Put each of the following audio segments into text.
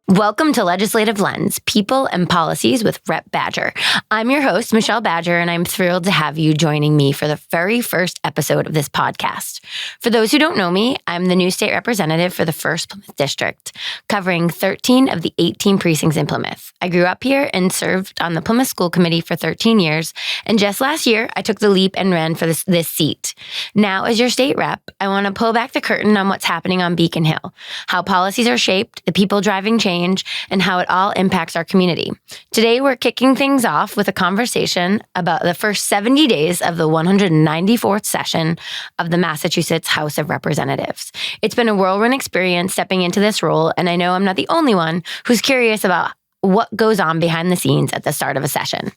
Welcome to Legislative Lens, People and Policies with Rep. Badger. I'm your host, Michelle Badger, and I'm thrilled to have you joining me for the very first episode of this podcast. For those who don't know me, I'm the new state representative for the 1st Plymouth District, covering 13 of the 18 precincts in Plymouth. I grew up here and served on the Plymouth School Committee for 13 years, and just last year, I took the leap and ran for this seat. Now, as your state rep, I want to pull back the curtain on what's happening on Beacon Hill, how policies are shaped, the people driving change, and how it all impacts our community. Today, we're kicking things off with a conversation about the first 70 days of the 194th session of the Massachusetts House of Representatives. It's been a whirlwind experience stepping into this role, and I know I'm not the only one who's curious about what goes on behind the scenes at the start of a session.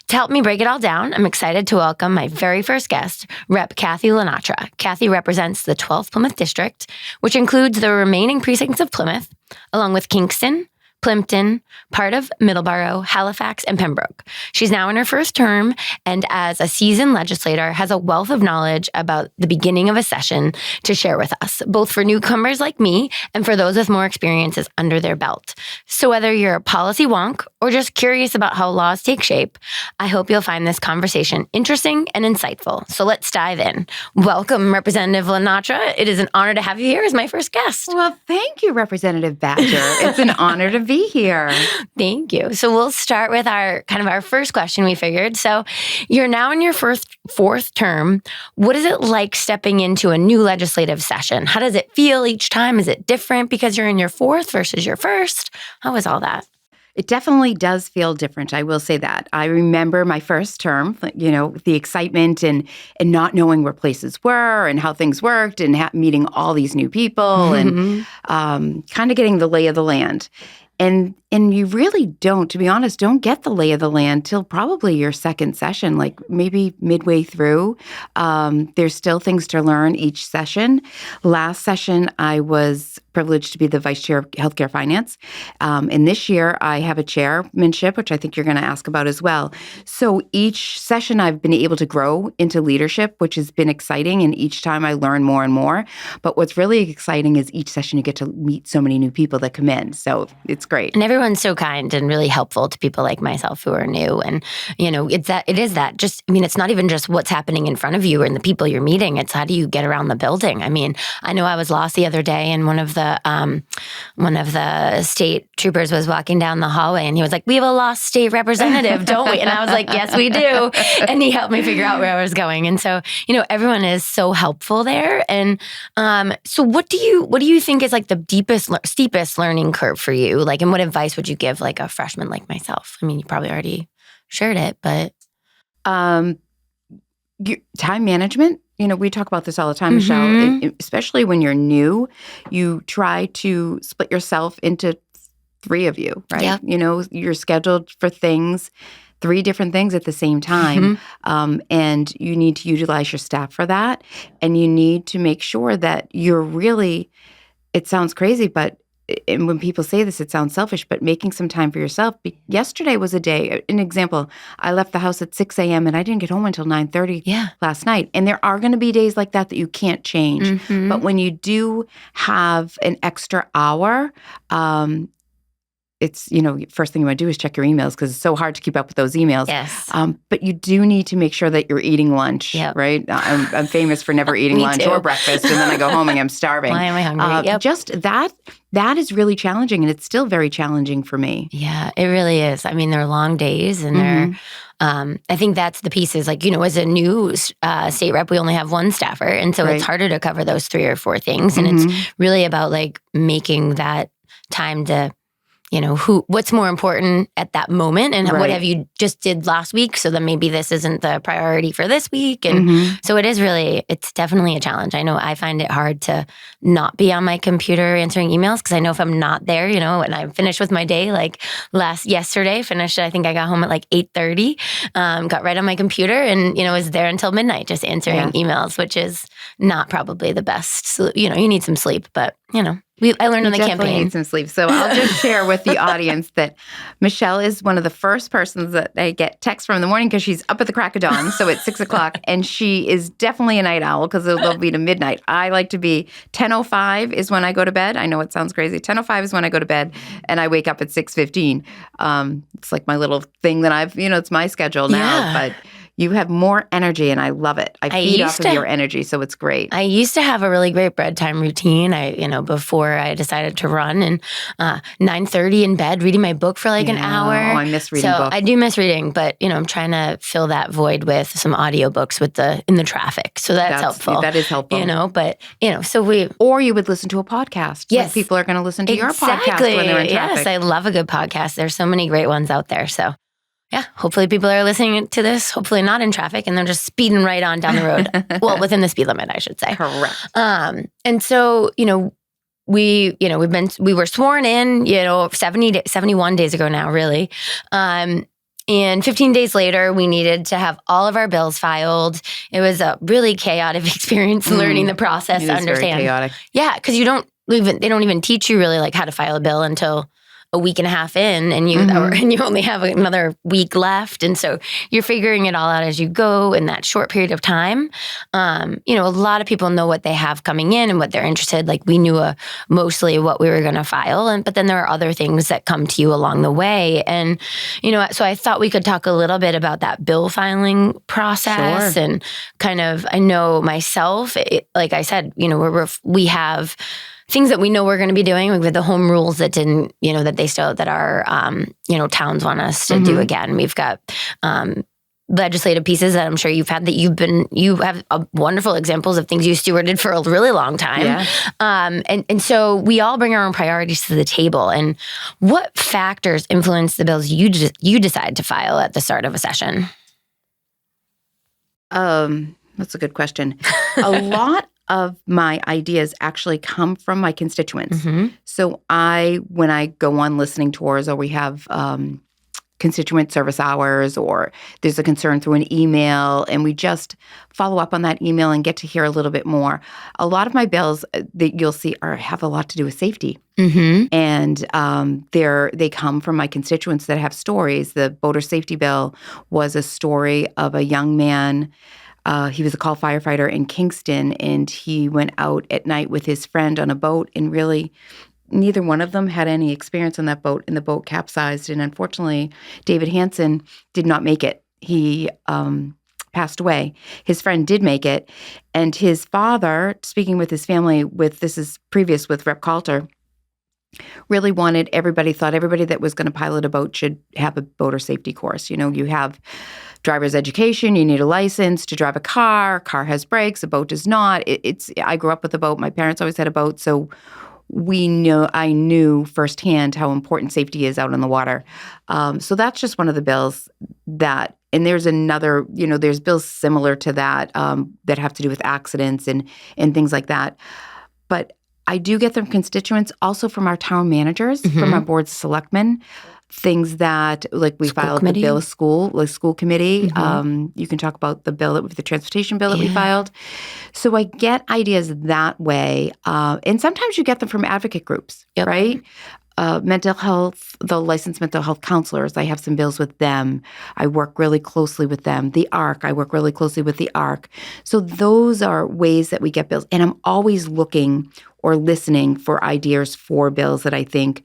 To help me break it all down, I'm excited to welcome my very first guest, Rep. Kathy LaNatra. Kathy represents the 12th Plymouth District, which includes the remaining precincts of Plymouth, along with Kingston, Plimpton, part of Middleborough, Halifax, and Pembroke. She's now in her first term, and as a seasoned legislator, has a wealth of knowledge about the beginning of a session to share with us, both for newcomers like me and for those with more experiences under their belt. So whether you're a policy wonk or just curious about how laws take shape, I hope you'll find this conversation interesting and insightful. So let's dive in. Welcome, Representative LaNatra. It is an honor to have you here as my first guest. Well, thank you, Representative Badger. It's an honor to be here. Thank you. So we'll start with our first question, we figured. So you're now in your fourth term. What is it like stepping into a new legislative session? How does it feel each time? Is it different because you're in your fourth versus your first? How was all that? It definitely does feel different. I will say that. I remember my first term, the excitement and not knowing where places were and how things worked and meeting all these new people and kind of getting the lay of the land. And you really don't, to be honest, don't get the lay of the land till probably your second session, like maybe midway through. There's still things to learn each session. Last session, I was privileged to be the vice chair of healthcare finance. And this year, I have a chairmanship, which I think you're going to ask about as well. So each session, I've been able to grow into leadership, which has been exciting. And each time I learn more and more. But what's really exciting is each session you get to meet so many new people that come in. So it's great. And everyone's so kind and really helpful to people like myself who are new. And, it's not even just what's happening in front of you and the people you're meeting. It's how do you get around the building? I mean, I know I was lost the other day and one of the state troopers was walking down the hallway and he was like, "We have a lost state representative, don't we?" And I was like, "Yes, we do." And he helped me figure out where I was going. And so, everyone is so helpful there. And so what do you think is like the steepest learning curve for you? Like, and what advice would you give like a freshman like myself? I mean, you probably already shared it, but time management. We talk about this all the time, Michelle, especially when you're new, you try to split yourself into 3 of you, right? Yep. You're scheduled for 3 different things at the same time. And you need to utilize your staff for that. And you need to make sure that you're really, it sounds crazy, but and when people say this, it sounds selfish, but making some time for yourself. Yesterday was a day, an example, I left the house at 6 a.m. and I didn't get home until 9:30 last night. And there are going to be days like that you can't change. But when you do have an extra hour, it's, first thing you want to do is check your emails because it's so hard to keep up with those emails. Yes. But you do need to make sure that you're eating lunch, right? I'm famous for never eating lunch or breakfast, and then I go home and I'm starving. Why am I hungry? Just that is really challenging, and it's still very challenging for me. Yeah, it really is. I mean, they're long days, and they're I think that's the piece is like, as a new state rep, we only have one staffer. And so it's harder to cover those 3 or 4 things. And it's really about like making that time to, what's more important at that moment and what have you just did last week. So then maybe this isn't the priority for this week. And so it's definitely a challenge. I know I find it hard to not be on my computer answering emails because I know if I'm not there, and I'm finished with my day, like yesterday, I think I got home at like 8:30, got right on my computer and, was there until midnight just answering emails, which is not probably the best. You need some sleep, but I learned on the definitely campaign. Need some sleep. So I'll just share with the audience that Michelle is one of the first persons that I get texts from in the morning because she's up at the crack of dawn. So it's 6:00, and she is definitely a night owl because they'll be to midnight. I like to be 10:05 is when I go to bed. I know it sounds crazy. 10:05 is when I go to bed, and I wake up at 6:15. It's like my little thing that it's my schedule now, but you have more energy, and I love it. I feed off of your energy, so it's great. I used to have a really great bedtime routine. Before I decided to run, and 9:30 in bed, reading my book for an hour. Oh, I miss reading books. I do miss reading, but I'm trying to fill that void with some audiobooks in the traffic. So that's helpful. That is helpful. Or you would listen to a podcast. Yes. Like people are going to listen to your podcast when they're in traffic. Yes, I love a good podcast. There's so many great ones out there. So yeah, hopefully people are listening to this, hopefully not in traffic, and they're just speeding right on down the road. Well, within the speed limit, I should say. Correct. And so, we were sworn in, 71 days ago now, really. And 15 days later, we needed to have all of our bills filed. It was a really chaotic experience learning the process to understand. Very chaotic. Yeah, because they don't even teach you really how to file a bill until a week and a half in, and you only have another week left, and so you're figuring it all out as you go in that short period of time. A lot of people know what they have coming in and what they're interested. We knew mostly what we were going to file, but then there are other things that come to you along the way, and so I thought we could talk a little bit about that bill filing process. Sure. And kind of, I know myself, like I said, we have things that we know we're going to be doing with the home rules that didn't, that our, towns want us to do again. We've got legislative pieces that I'm sure you've had that you have wonderful examples of things you stewarded for a really long time. Yeah. And so we all bring our own priorities to the table. And what factors influence the bills you decide to file at the start of a session? That's a good question. A lot of my ideas actually come from my constituents. Mm-hmm. So when I go on listening tours, or we have constituent service hours, or there's a concern through an email, and we just follow up on that email and get to hear a little bit more. A lot of my bills that you'll see have a lot to do with safety. Mm-hmm. And they come from my constituents that have stories. The boater safety bill was a story of a young man. He was a call firefighter in Kingston, and he went out at night with his friend on a boat, and really neither one of them had any experience on that boat, and the boat capsized. And unfortunately, David Hansen did not make it. He passed away. His friend did make it, and his father, speaking with his family, this is previous with Rep. Coulter, really thought everybody that was going to pilot a boat should have a boater safety course. You have driver's education, you need a license to drive a car has brakes, a boat does not. I grew up with a boat. My parents always had a boat, so I knew firsthand how important safety is out on the water. So that's just one of the bills and there's another, there's bills similar to that that have to do with accidents and things like that. But I do get them constituents, also from our town managers, from our board of selectmen. Things that, we filed the bill of school committee. Mm-hmm. You can talk about the transportation bill that we filed. So I get ideas that way. And sometimes you get them from advocate groups, right? Mental health, the licensed mental health counselors, I have some bills with them. I work really closely with them. The ARC, I work really closely with the ARC. So those are ways that we get bills. And I'm always looking or listening for ideas for bills that I think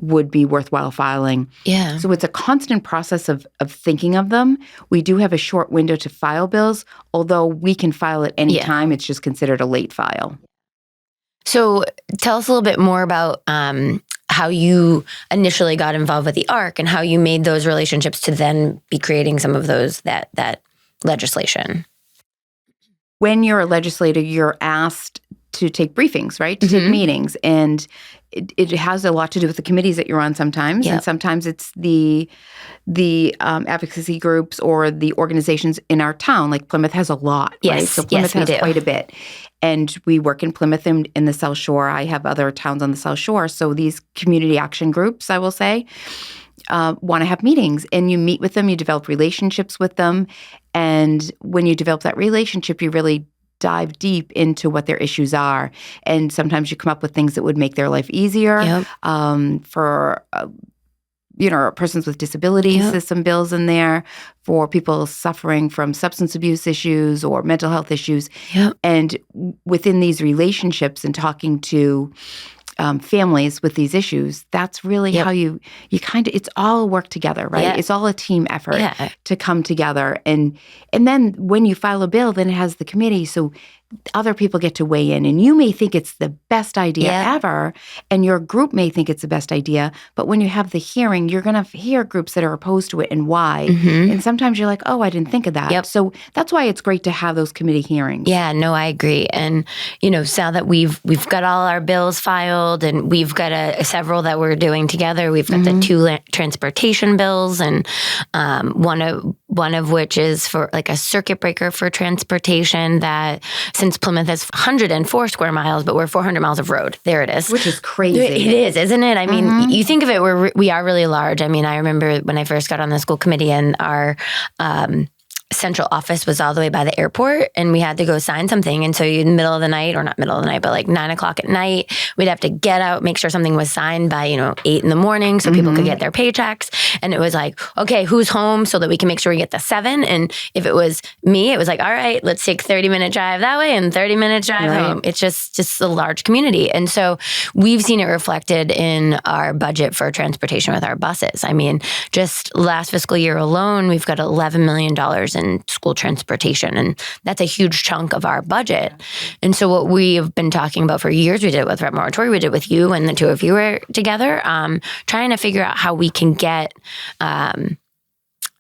would be worthwhile filing. Yeah. So it's a constant process of thinking of them. We do have a short window to file bills, although we can file at any time. It's just considered a late file. So tell us a little bit more about how you initially got involved with the ARC and how you made those relationships to then be creating some of that legislation. When you're a legislator, you're asked to take briefings, right? To take meetings. And it has a lot to do with the committees that you're on sometimes. Yep. And sometimes it's the advocacy groups or the organizations in our town. Like Plymouth has a lot, right? So Plymouth has quite a bit. And we work in Plymouth and in the South Shore. I have other towns on the South Shore. So these community action groups, I will say, want to have meetings. And you meet with them, you develop relationships with them. And when you develop that relationship, you really dive deep into what their issues are. And sometimes you come up with things that would make their life easier. For persons with disabilities, there's some bills in there for people suffering from substance abuse issues or mental health issues. And within these relationships and talking to families with these issues, that's really how you kind of, it's all work together, right? It's all a team effort to come together. And then when you file a bill, then it has the committee. So other people get to weigh in, and you may think it's the best idea ever, and your group may think it's the best idea, but when you have the hearing, you're going to hear groups that are opposed to it and why. And sometimes you're like, oh, I didn't think of that. So that's why it's great to have those committee hearings. Yeah, no, I agree. And, now that we've got all our bills filed, and we've got several that we're doing together, we've got the 2 transportation bills, and one of which is for like a circuit breaker for transportation that, since Plymouth has 104 square miles, but we're 400 miles of road. There it is. Which is crazy. It is, isn't it? I mean, you think of it, we are really large. I mean, I remember when I first got on the school committee, and our central office was all the way by the airport, and we had to go sign something. And so in the middle of the night, or not middle of the night, but like 9 o'clock at night, we'd have to get out, make sure something was signed by, 8 in the morning so people could get their paychecks. And it was like, okay, who's home so that we can make sure we get the 7. And if it was me, it was like, all right, let's take 30-minute drive that way and 30-minute drive home. It's just a large community. And so we've seen it reflected in our budget for transportation with our buses. I mean, just last fiscal year alone, we've got $11 million in school transportation, and that's a huge chunk of our budget. And so what we have been talking about for years, we did it with Rep Moratori, we did it with you, and the two of you were together, trying to figure out how we can get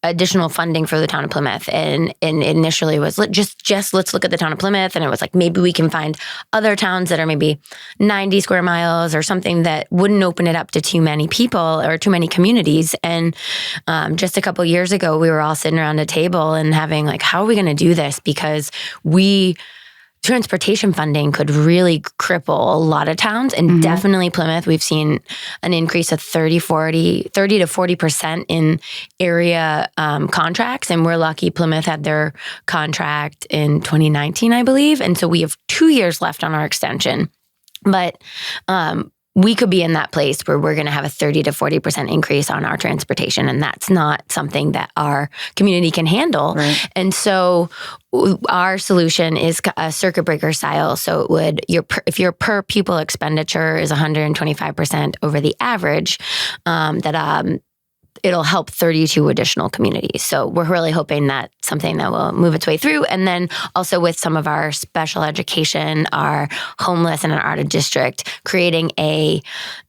additional funding for the town of Plymouth. And initially was just let's look at the town of Plymouth. And it was like, maybe we can find other towns that are maybe 90 square miles or something that wouldn't open it up to too many people or too many communities. And just a couple years ago, we were all sitting around a table and having like, how are we going to do this? Because transportation funding could really cripple a lot of towns, and definitely Plymouth. We've seen an increase of 30 to 40% in area contracts, and we're lucky Plymouth had their contract in 2019, I believe. And so we have 2 years left on our extension. But we could be in that place where we're going to have a 30 to 40% increase on our transportation. And that's not something that our community can handle. Right. And so our solution is a circuit breaker style. So it would, if your per pupil expenditure is 125% over the average, it'll help 32 additional communities. So we're really hoping that something that will move its way through. And then also with some of our special education, our homeless and our out of district, creating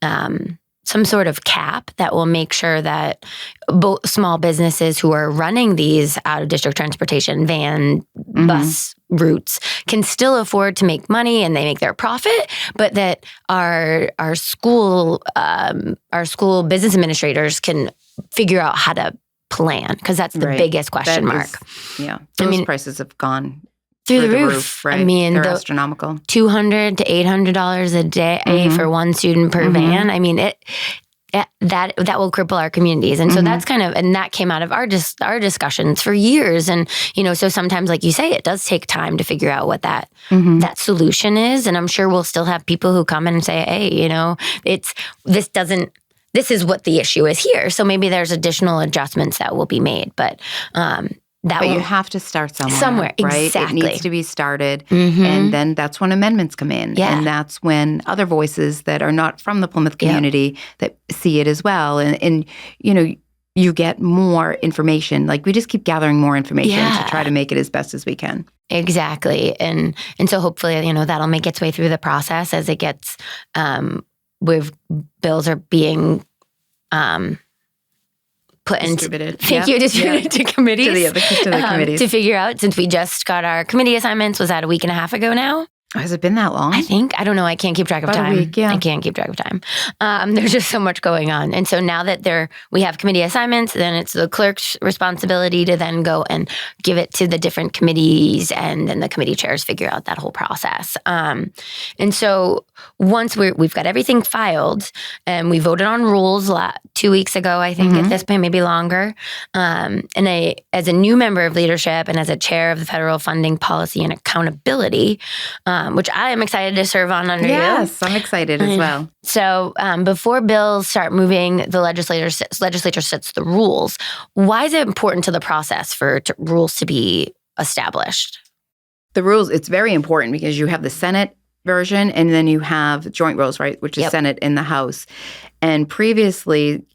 some sort of cap that will make sure that both small businesses who are running these out of district transportation van bus routes can still afford to make money and they make their profit, but that our school business administrators can figure out how to plan, because that's the biggest question mark. Those prices have gone through the roof. Right? I mean, they're astronomical. $200 to $800 a day for one student per van. I mean, that will cripple our communities. And so that's and that came out of our discussions for years. And, so sometimes, like you say, it does take time to figure out what that solution is. And I'm sure we'll still have people who come in and say, hey, this is what the issue is here. So maybe there's additional adjustments that will be made. But you have to start somewhere, right? Exactly. It needs to be started. And then that's when amendments come in. Yeah. And that's when other voices that are not from the Plymouth community that see it as well. And you get more information. Like, we just keep gathering more information to try to make it as best as we can. Exactly. And so hopefully, that'll make its way through the process as it gets, bills are being distributed to committees. To the committees. To figure out, since we just got our committee assignments, was that a week and a half ago now? Has it been that long? I don't know. I can't keep track of About time. a week, yeah. I can't keep track of time. There's just so much going on. And so now that we have committee assignments, then it's the clerk's responsibility to then go and give it to the different committees, and then the committee chairs figure out that whole process. And so once we've got everything filed, and we voted on rules 2 weeks ago, I think at this point, maybe longer. And as a new member of leadership and as a chair of the Federal Funding Policy and Accountability, which I am excited to serve on under you. Yes, I'm excited as well. So before bills start moving, the legislature sets the rules. Why is it important to the process for rules to be established? The rules, it's very important because you have the Senate version and then you have joint rules, right, which is Senate and the House. And previously,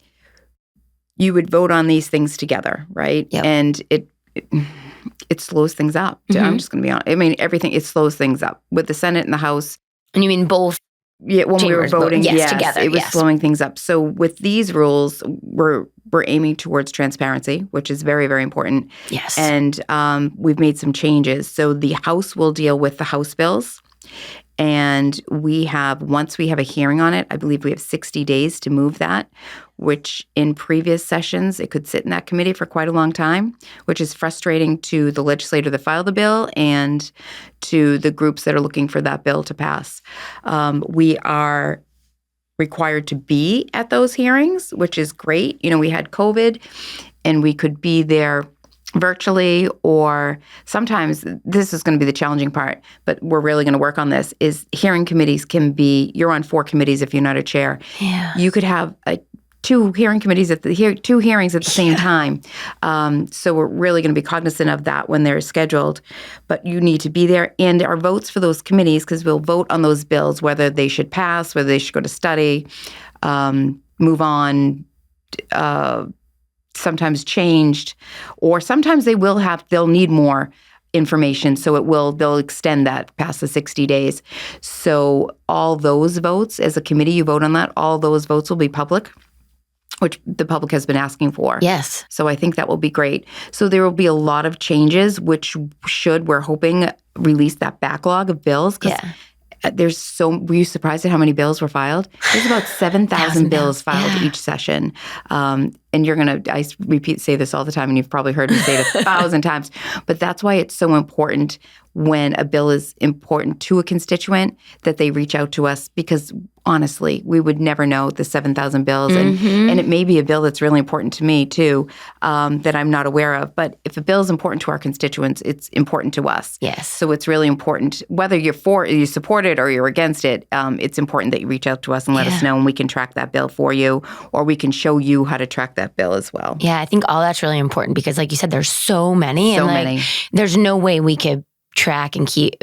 you would vote on these things together, right? Yep. And it slows things up. I'm just going to be honest. I mean, everything, it slows things up. With the Senate and the House. And you mean both? Yeah, when we were voting, yes, together, it was slowing things up. So with these rules, we're aiming towards transparency, which is very, very important. Yes. And we've made some changes. So the House will deal with the House bills. And once we have a hearing on it, I believe we have 60 days to move that, which in previous sessions, it could sit in that committee for quite a long time, which is frustrating to the legislator that filed the bill and to the groups that are looking for that bill to pass. We are required to be at those hearings, which is great. We had COVID and we could be there virtually, or sometimes this is going to be the challenging part, but we're really going to work on this, is hearing committees you're on 4 committees if you're not a chair. Yeah. You could have 2 hearing committees 2 hearings at the same time. So we're really going to be cognizant of that when they're scheduled, but you need to be there. And our votes for those committees, because we'll vote on those bills, whether they should pass, whether they should go to study, move on, sometimes changed, or sometimes they'll need more information. So they'll extend that past the 60 days. So all those votes, as a committee, you vote on that, all those votes will be public, which the public has been asking for. Yes. So I think that will be great. So there will be a lot of changes, which we're hoping, release that backlog of bills. Yeah. Were you surprised at how many bills were filed? There's about 7,000 bills filed each session. And I say this all the time, and you've probably heard me say it 1,000 times, but that's why it's so important when a bill is important to a constituent that they reach out to us, because honestly, we would never know the 7,000 bills. And it may be a bill that's really important to me too, that I'm not aware of. But if a bill is important to our constituents, it's important to us. Yes. So it's really important, whether you support it or you're against it, it's important that you reach out to us and let us know, and we can track that bill for you, or we can show you how to track that bill as well. Yeah, I think all that's really important because, like you said, there's so many. Many. There's no way we could track and keep,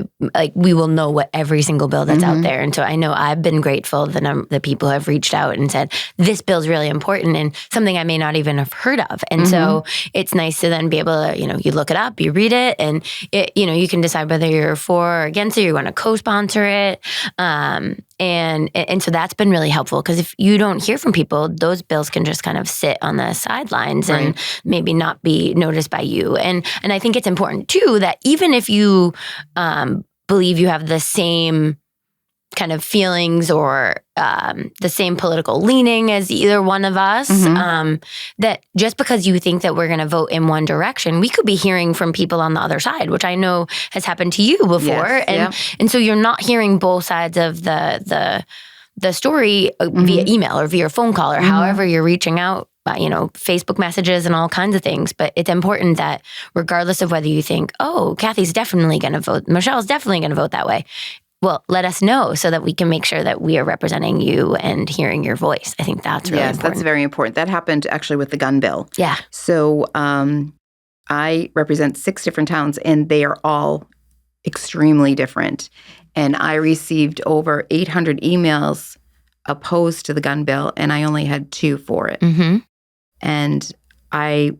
we will know what every single bill that's out there. And so I know I've been grateful the people who have reached out and said, this bill's really important and something I may not even have heard of. And so it's nice to then be able to, you look it up, you read it, and you can decide whether you're for or against it, you want to co-sponsor it. And so that's been really helpful, because if you don't hear from people, those bills can just kind of sit on the sidelines and maybe not be noticed by you. And I think it's important too that even if you believe you have the same kind of feelings or the same political leaning as either one of us, that just because you think that we're going to vote in one direction, we could be hearing from people on the other side, which I know has happened to you before. Yes, and so you're not hearing both sides of the story via email or via phone call or however you're reaching out. Facebook messages and all kinds of things. But it's important that regardless of whether you think, oh, Kathy's definitely going to vote, Michelle's definitely going to vote that way, well, let us know so that we can make sure that we are representing you and hearing your voice. I think that's really important. Yes, that's very important. That happened actually with the gun bill. Yeah. So I represent 6 different towns, and they are all extremely different. And I received over 800 emails opposed to the gun bill, and I only had 2 for it. And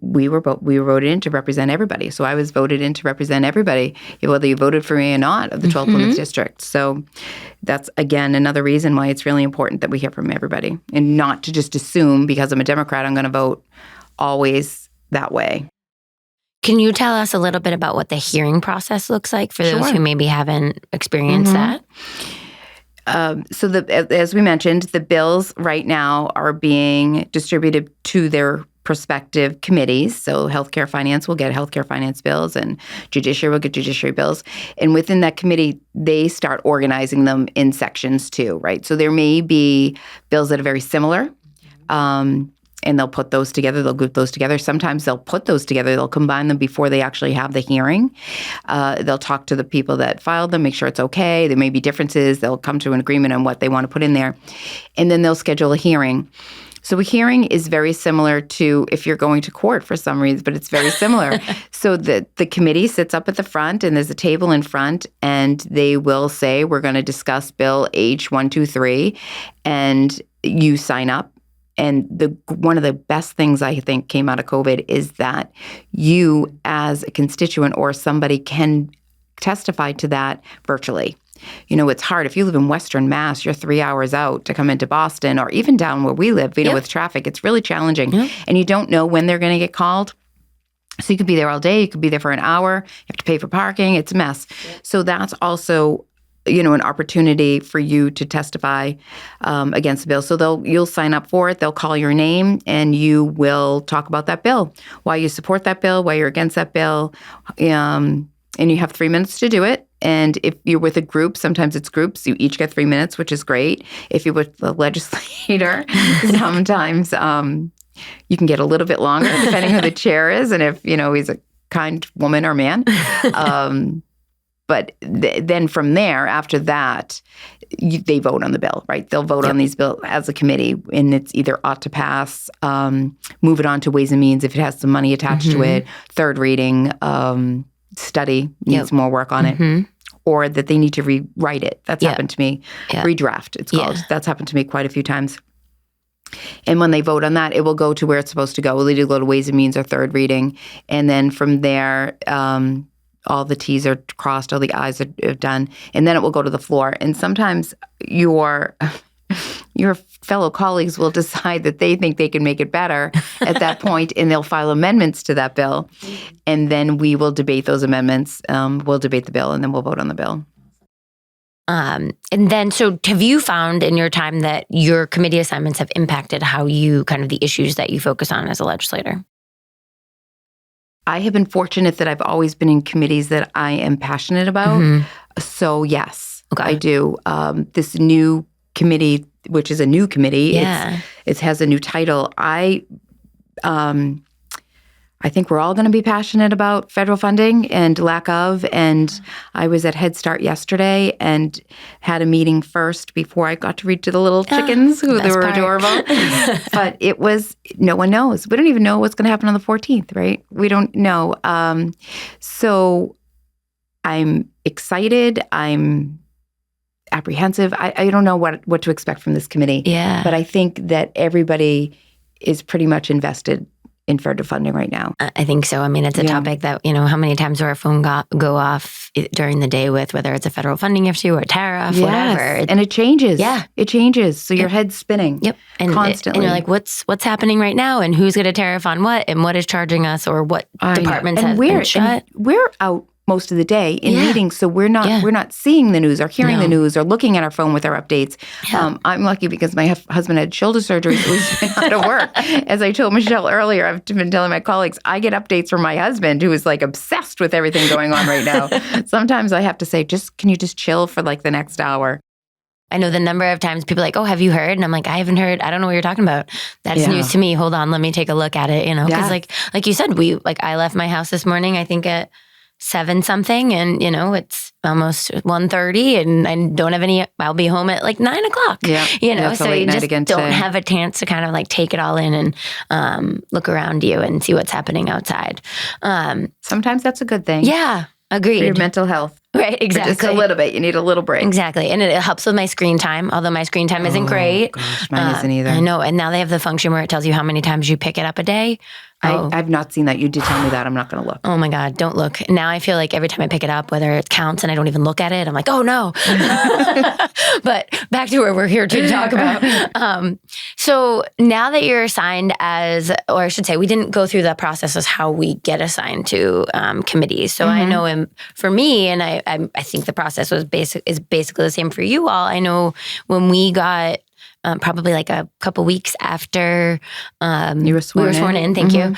we were voted in to represent everybody. So I was voted in to represent everybody, whether you voted for me or not, of the 12th Plymouth District. So that's, again, another reason why it's really important that we hear from everybody, and not to just assume because I'm a Democrat, I'm going to vote always that way. Can you tell us a little bit about what the hearing process looks like for those Sure. who maybe haven't experienced that? So as we mentioned, the bills right now are being distributed to their prospective committees. So healthcare finance will get healthcare finance bills and judiciary will get judiciary bills. And within that committee, they start organizing them in sections too, right? So there may be bills that are very similar. And they'll put those together. They'll group those together. Sometimes they'll put those together. They'll combine them before they actually have the hearing. They'll talk to the people that filed them, make sure it's okay. There may be differences. They'll come to an agreement on what they want to put in there. And then they'll schedule a hearing. So a hearing is very similar to if you're going to court for some reason, but it's very similar. So the committee sits up at the front and there's a table in front and they will say, we're going to discuss Bill H123 and you sign up. And one of the best things I think came out of COVID is that you as a constituent or somebody can testify to that virtually. It's hard. If you live in Western Mass, you're 3 hours out to come into Boston or even down where we live, with traffic. It's really challenging. Yeah. And you don't know when they're going to get called. So you could be there all day. You could be there for an hour. You have to pay for parking. It's a mess. Yeah. So that's also an opportunity for you to testify against the bill. So you'll sign up for it. They'll call your name and you will talk about that bill, why you support that bill, why you're against that bill. And you have 3 minutes to do it. And if you're with a group, sometimes it's groups, you each get 3 minutes, which is great. If you're with the legislator, sometimes you can get a little bit longer depending who the chair is and if, he's a kind woman or man. But then from there, after that, they vote on the bill, right? They'll vote on these bills as a committee, and it's either ought to pass, move it on to Ways and Means if it has some money attached to it, third reading, study needs more work on it, or that they need to rewrite it. That's happened to me. Redraft, it's called. That's happened to me quite a few times. And when they vote on that, it will go to where it's supposed to go. It'll either go to Ways and Means or third reading. And then from there, all the T's are crossed, all the I's are done, and then it will go to the floor. And sometimes your fellow colleagues will decide that they think they can make it better at that point, and they'll file amendments to that bill. And then we will debate those amendments. We'll debate the bill, and then we'll vote on the bill. And then, so have you found in your time that your committee assignments have impacted how you, kind of the issues that you focus on as a legislator? I have been fortunate that I've always been in committees that I am passionate about. So yes, I do. This new committee, which is a new committee, it has a new title. I think we're all going to be passionate about federal funding and lack of. And I was at Head Start yesterday and had a meeting first before I got to read to the little chickens who they were adorable. But it was, no one knows. We don't even know what's going to happen on the 14th, right? We don't know. So I'm excited. I'm apprehensive. I don't know what to expect from this committee. Yeah. But I think that everybody is pretty much invested in federal funding right now. I think so. I mean, it's a topic that, how many times do our phone go off during the day with whether it's a federal funding issue or a tariff, whatever. And it changes. Yeah. It changes. So your head's spinning constantly. And you're like, what's happening right now? And who's going to tariff on what? And what is charging us or what departments have been shut? We're out most of the day in meetings, so we're not seeing the news or hearing the news or looking at our phone with our updates. I'm lucky because my husband had shoulder surgery, so he's been out of work. As I told Michelle earlier, I've been telling my colleagues, I get updates from my husband, who is like obsessed with everything going on right now. Sometimes I have to say, can you just chill for like the next hour? I know the number of times people are like, oh, have you heard? And I'm like, I haven't heard. I don't know what you're talking about. That's news to me. Hold on, let me take a look at it. Because like you said, I left my house this morning, I think at 7 something, and it's almost 1:30, and I don't have any. I'll be home at like 9 o'clock. Yeah, so you just don't have a chance to kind of like take it all in and look around you and see what's happening outside. Sometimes that's a good thing. Yeah, agreed. For your mental health. Right, exactly. Just a little bit. You need a little break. Exactly. And it helps with my screen time, although my screen time isn't great. Gosh, mine isn't either. I know. And now they have the function where it tells you how many times you pick it up a day. I've not seen that. You did tell me that. I'm not going to look. Oh my God, don't look. Now I feel like every time I pick it up, whether it counts and I don't even look at it, I'm like, oh no. But back to where we're here to talk about. So now that you're assigned as, or I should say, we didn't go through the process as how we get assigned to committees. So I know for me, and I think the process is basically the same for you all. I know when we got probably like a couple weeks after you were sworn in. Thank you.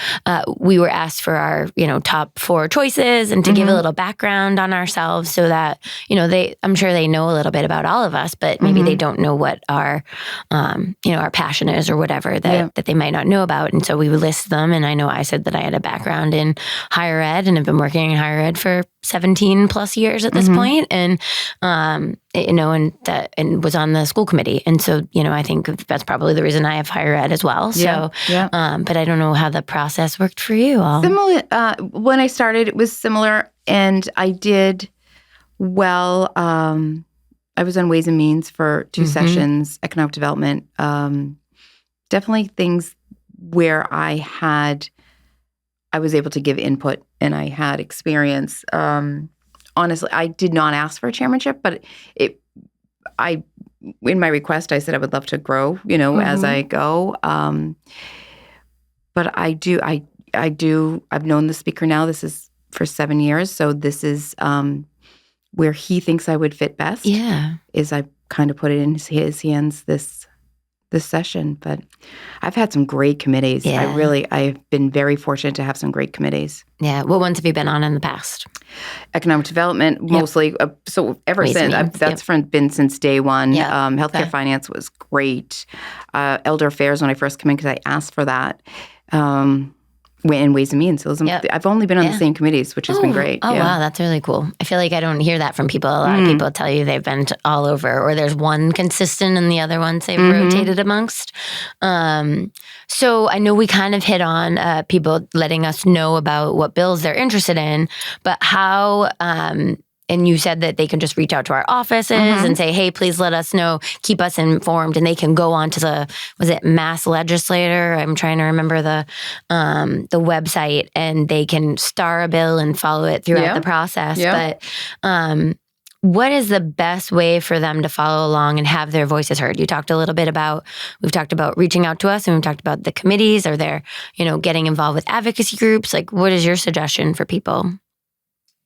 We were asked for our, top 4 choices and to give a little background on ourselves so that, I'm sure they know a little bit about all of us, but maybe they don't know what our passion is or whatever that they might not know about. And so we would list them. And I know I said that I had a background in higher ed and have been working in higher ed for 17 plus years at this point. And, and was on the school committee. And so, I think that's probably the reason I have higher ed as well. So, but I don't know how the process worked for you all. Similar. When I started, it was similar, and I did well. I was on Ways and Means for 2 sessions, economic development. Definitely things where I was able to give input and I had experience. Honestly, I did not ask for a chairmanship, but in my request, I said I would love to grow, as I go. But I've known the speaker now. This is for 7 years. So this is where he thinks I would fit best. Yeah. Is I kind of put it in his hands this session. But I've had some great committees. Yeah. I've been very fortunate to have some great committees. Yeah. What ones have you been on in the past? Economic development, mostly. So ever Ways since, and Means, that's been since day one. Yeah. Healthcare finance was great. Elder affairs when I first came in because I asked for that. In Ways and Means. So I've only been on the same committees, which has been great. Oh, wow. That's really cool. I feel like I don't hear that from people. A lot of people tell you they've been all over, or there's one consistent and the other ones they've rotated amongst. So I know we kind of hit on people letting us know about what bills they're interested in, but how... and you said that they can just reach out to our offices and say, hey, please let us know, keep us informed. And they can go on to was it Mass Legislator? I'm trying to remember the website, and they can star a bill and follow it throughout the process. Yeah. But what is the best way for them to follow along and have their voices heard? We've talked about reaching out to us, and we've talked about the committees. Are there, getting involved with advocacy groups? Like, what is your suggestion for people?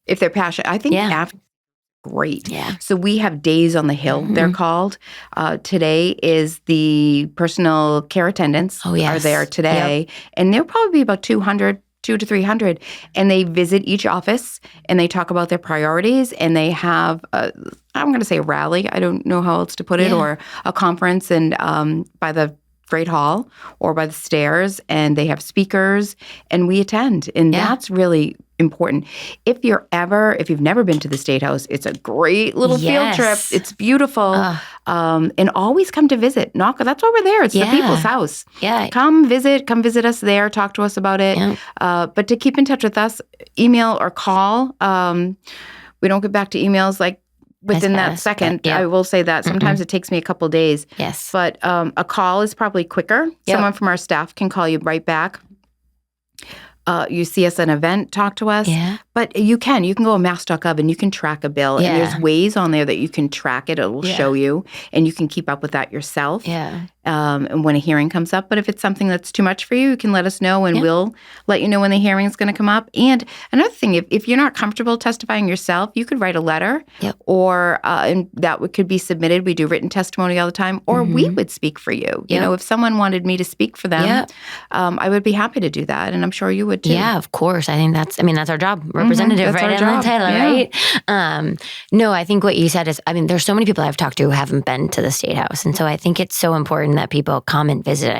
If they're passionate, I think great. Yeah. So we have days on the Hill, they're called. Today is the personal care attendants are there today. And there'll probably be about 200 to 300. And they visit each office and they talk about their priorities, and they have, I'm going to say a rally. I don't know how else to put it, or a conference and by the Great Hall or by the stairs, and they have speakers and we attend. And that's really important. If you've never been to the State House, it's a great little field trip. It's beautiful. And always come to visit. That's why we're there. It's the people's house. Yeah. Come visit us there, talk to us about it. Yeah. But to keep in touch with us, email or call. We don't get back to emails like within that second. I will say that. Sometimes it takes me a couple days. Yes. But a call is probably quicker. Someone from our staff can call you right back. You see us at an event, talk to us. Yeah. But you can go to mass.gov and you can track a bill. Yeah. And there's ways on there that you can track it. It will show you. And you can keep up with that yourself. Yeah. And when a hearing comes up. But if it's something that's too much for you, you can let us know and we'll let you know when the hearing is going to come up. And another thing, if you're not comfortable testifying yourself, you could write a letter or and that could be submitted. We do written testimony all the time. Or we would speak for you. You know, if someone wanted me to speak for them, I would be happy to do that. And I'm sure you would too. Yeah, of course. I think that's our job. Representative, right? In the title, right? No, I think what you said is, there's so many people I've talked to who haven't been to the State House. And so I think it's so important that people come and visit.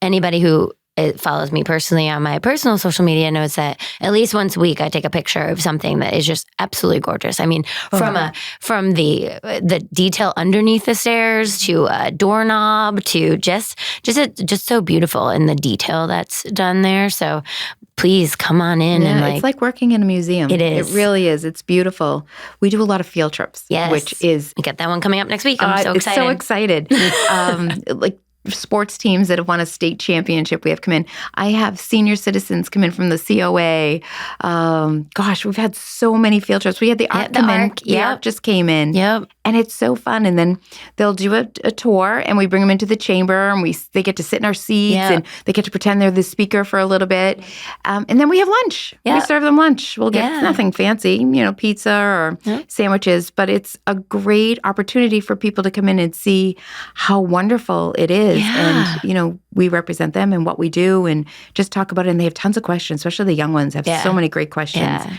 Anybody who follows me personally on my personal social media knows that at least once a week I take a picture of something that is just absolutely gorgeous. From the detail underneath the stairs to a doorknob to just so beautiful in the detail that's done there. So please come on in. Yeah, and it's like working in a museum. It is. It really is. It's beautiful. We do a lot of field trips, Yes. which is... We get that one coming up next week. I'm so excited. So excited. Like sports teams that have won a state championship, we have come in. I have senior citizens come in from the COA. Gosh, we've had so many field trips. We had the ARC come in. The ARC just came in. Yep. And it's so fun. And then they'll do a tour, and we bring them into the chamber, and they get to sit in our seats, and they get to pretend they're the speaker for a little bit. And then we have lunch. We serve them lunch. We'll get nothing fancy, pizza or sandwiches, but it's a great opportunity for people to come in and see how wonderful it is. Yeah. And, we represent them and what we do and just talk about it. And they have tons of questions, especially the young ones have so many great questions. Yeah.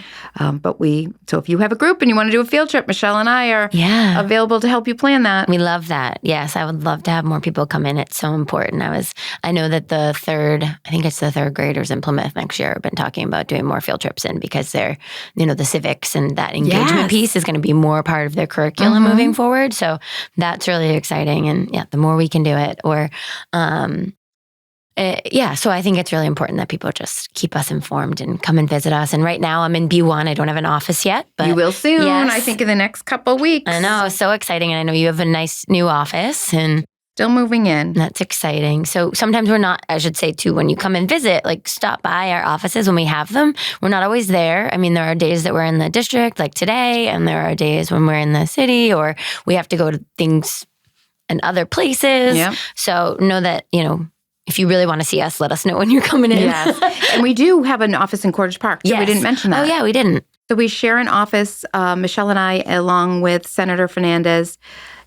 So if you have a group and you want to do a field trip, Michelle and I are available to help you plan that. We love that. Yes, I would love to have more people come in. It's so important. I know that the third graders in Plymouth next year have been talking about doing more field trips in because they're, the civics and that engagement piece is going to be more part of their curriculum moving forward. So that's really exciting. And the more we can do it so I think it's really important that people just keep us informed and come and visit us. And right now I'm in B1. I don't have an office yet, but you will soon. Yes. I think in the next couple of weeks. I know, so exciting. And I know you have a nice new office and still moving in. That's exciting. So sometimes we're not, I should say too, when you come and visit, like stop by our offices when we have them. We're not always there. I mean, there are days that we're in the district like today, and there are days when we're in the city or we have to go to things in other places. Yep. So know that, if you really want to see us, let us know when you're coming in. Yes. And we do have an office in Cordage Park. So we didn't mention that. Oh, yeah, we didn't. So we share an office, Michelle and I, along with Senator Fernandez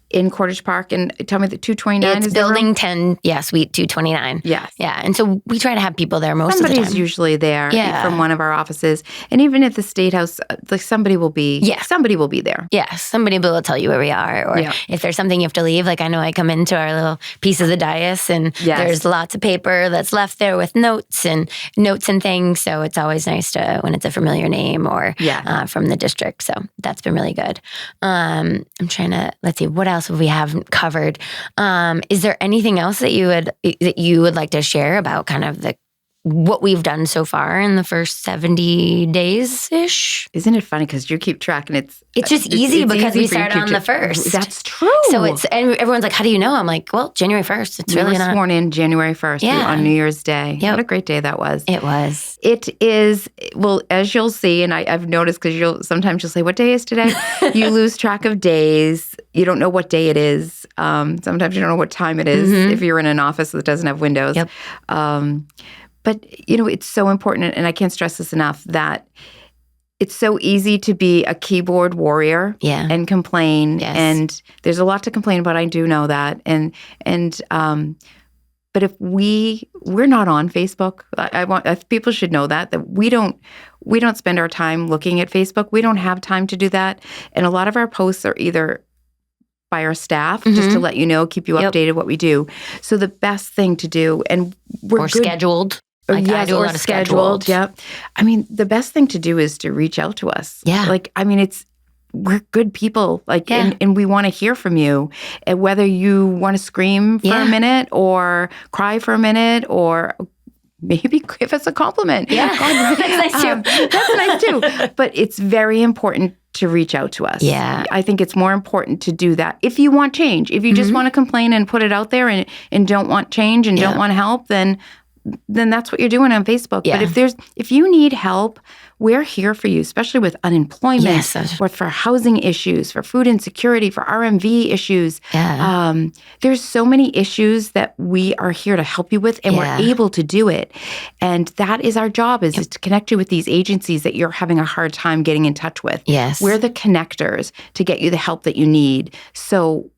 in Cordage Park. And tell me, the 229 it's is building 10, suite 229. Yes. Yeah. And so we try to have people there most of the time. Somebody's usually there from one of our offices. And even at the State House, somebody will be there. Yes. Somebody will tell you where we are. Or if there's something you have to leave, like I know I come into our little piece of the dais and there's lots of paper that's left there with notes and things. So it's always nice when it's a familiar name or from the district. So that's been really good. I'm trying to, let's see, what else we haven't covered. Is there anything else that you would like to share about kind of what we've done so far in the first 70 days-ish? Isn't it funny because you keep track and it's just easy because we start on the 1st. That's true. So and everyone's like, how do you know? I'm like, well, January 1st. It's really not. Sworn in January 1st on New Year's Day. Yep. What a great day that was. It was. It is, well, as you'll see, and I've noticed because sometimes you'll say, what day is today? You lose track of days. You don't know what day it is. Sometimes you don't know what time it is if you're in an office that doesn't have windows. Yep. But, it's so important, and I can't stress this enough, that it's so easy to be a keyboard warrior and complain. Yes. And there's a lot to complain about. I do know that. But if we're not on Facebook, people should know that we don't spend our time looking at Facebook. We don't have time to do that. And a lot of our posts are either by our staff, just to let you know, keep you updated what we do. So the best thing to do, and we're scheduled. I do a lot of scheduled. Yeah. I mean, the best thing to do is to reach out to us. Yeah. We're good people, and we want to hear from you. And whether you want to scream for a minute or cry for a minute or maybe give us a compliment. Yeah. That's nice too. That's nice too. But it's very important to reach out to us. Yeah. I think it's more important to do that. If you want change, if you just want to complain and put it out there and don't want change and don't want help, then that's what you're doing on Facebook. Yeah. But if you need help, we're here for you, especially with unemployment, or for housing issues, for food insecurity, for RMV issues. Yeah. There's so many issues that we are here to help you with, and we're able to do it. And that is our job, is to connect you with these agencies that you're having a hard time getting in touch with. Yes. We're the connectors to get you the help that you need. So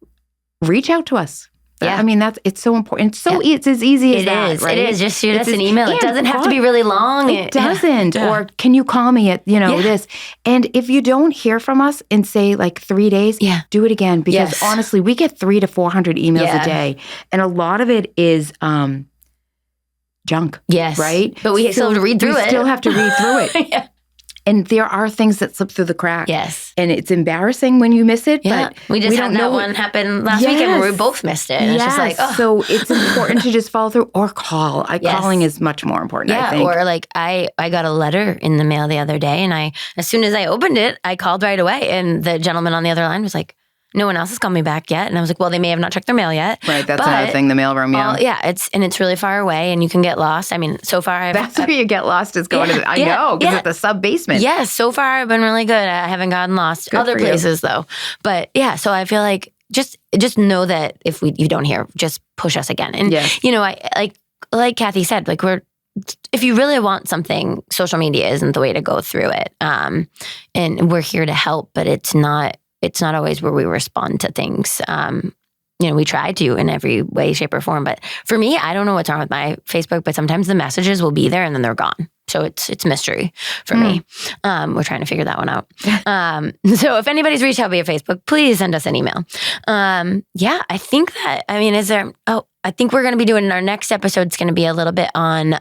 reach out to us. Yeah. I mean, it's so important. It's as easy as that, right? It is. Just shoot us an email. It doesn't have to be really long. It doesn't. Yeah. Or can you call me at, this? And if you don't hear from us in, say, like 3 days, do it again. Because honestly, we get 300 to 400 emails a day. And a lot of it is junk. Yes. Right? But we still have to read through it. We still have to read through it. And there are things that slip through the cracks. Yes. And it's embarrassing when you miss it. Yeah. But we just had that one happen last weekend where we both missed it. And it's just like, oh. So it's important to just follow through or call. Calling is much more important, I think. Or like I got a letter in the mail the other day, and as soon as I opened it, I called right away. And the gentleman on the other line was like, no one else has called me back yet. And I was like, well, they may have not checked their mail yet. Right, that's another thing, the mailroom, it's really far away, and you can get lost. I mean, so far that's where you get lost is going to, I know, because it's the sub-basement. Yes, so far I've been really good. I haven't gotten lost. Good other places, though. But yeah, so I feel like just know that if you don't hear, just push us again. And, I like Kathy said, like if you really want something, social media isn't the way to go through it. And we're here to help, but it's not always where we respond to things. We try to in every way, shape, or form. But for me, I don't know what's wrong with my Facebook, but sometimes the messages will be there and then they're gone. So it's mystery for me. We're trying to figure that one out. So if anybody's reached out via Facebook, please send us an email. I think that, I think we're going to be doing our next episode. It's going to be a little bit on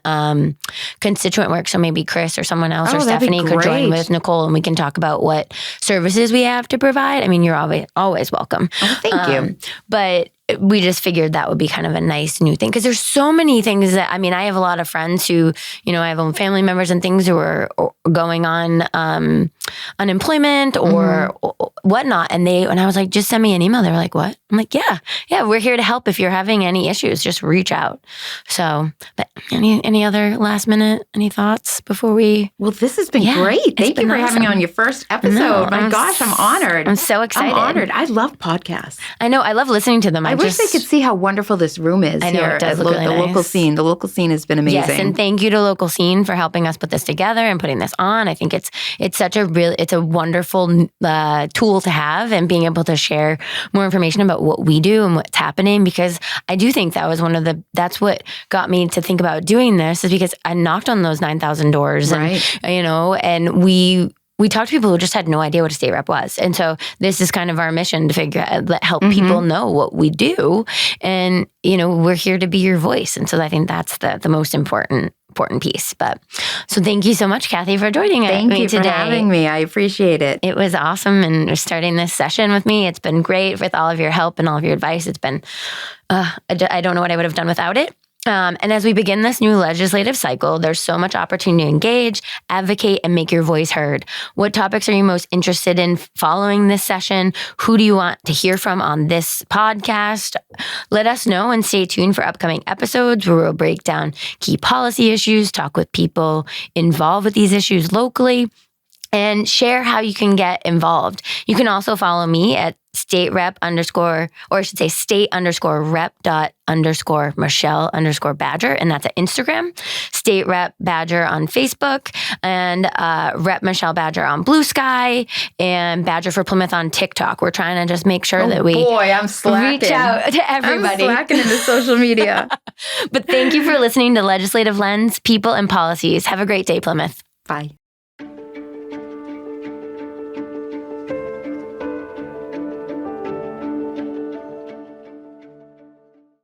constituent work. So maybe Chris or someone else or Stephanie could join with Nicole, and we can talk about what services we have to provide. I mean, you're always welcome. Oh, thank you. But we just figured that would be kind of a nice new thing, because there's so many things that, I have a lot of friends who, I have family members and things who are going on unemployment or whatnot. And I was like, just send me an email. They were like, what? I'm like, yeah, we're here to help. If you're having any issues, just reach out. So, but any other last minute, any thoughts before we? Well, this has been great. Thank you for having me on your first episode. My gosh, I'm honored. I'm so excited. I'm honored. I love podcasts. I know. I love listening to them. I wish they could see how wonderful this room is. I know, here it does at look really the nice. local scene. The local scene has been amazing. Yes, and thank you to Local Scene for helping us put this together and putting this on. I think it's such it's a wonderful tool to have, and being able to share more information about what we do and what's happening, because I do think that was that's what got me to think about doing this, is because I knocked on those 9,000 doors, right. and we talked to people who just had no idea what a state rep was. And so this is kind of our mission to help people know what we do. And, we're here to be your voice. And so I think that's the most important piece. But so thank you so much, Kathy, for joining me today. Thank you for having me. I appreciate it. It was awesome. And starting this session with me, it's been great with all of your help and all of your advice. It's been, I don't know what I would have done without it. And as we begin this new legislative cycle, there's so much opportunity to engage, advocate, and make your voice heard. What topics are you most interested in following this session? Who do you want to hear from on this podcast? Let us know, and stay tuned for upcoming episodes where we'll break down key policy issues, talk with people involved with these issues locally, and share how you can get involved. You can also follow me at state rep_, or I should say state_rep. _Michelle _Badger. And that's at Instagram, State Rep Badger on Facebook, and Rep Michelle Badger on Blue Sky, and Badger for Plymouth on TikTok. We're trying to just make sure that we I'm slacking. reach out to everybody. I'm slacking into social media. But thank you for listening to Legislative Lens, People and Policies. Have a great day, Plymouth. Bye.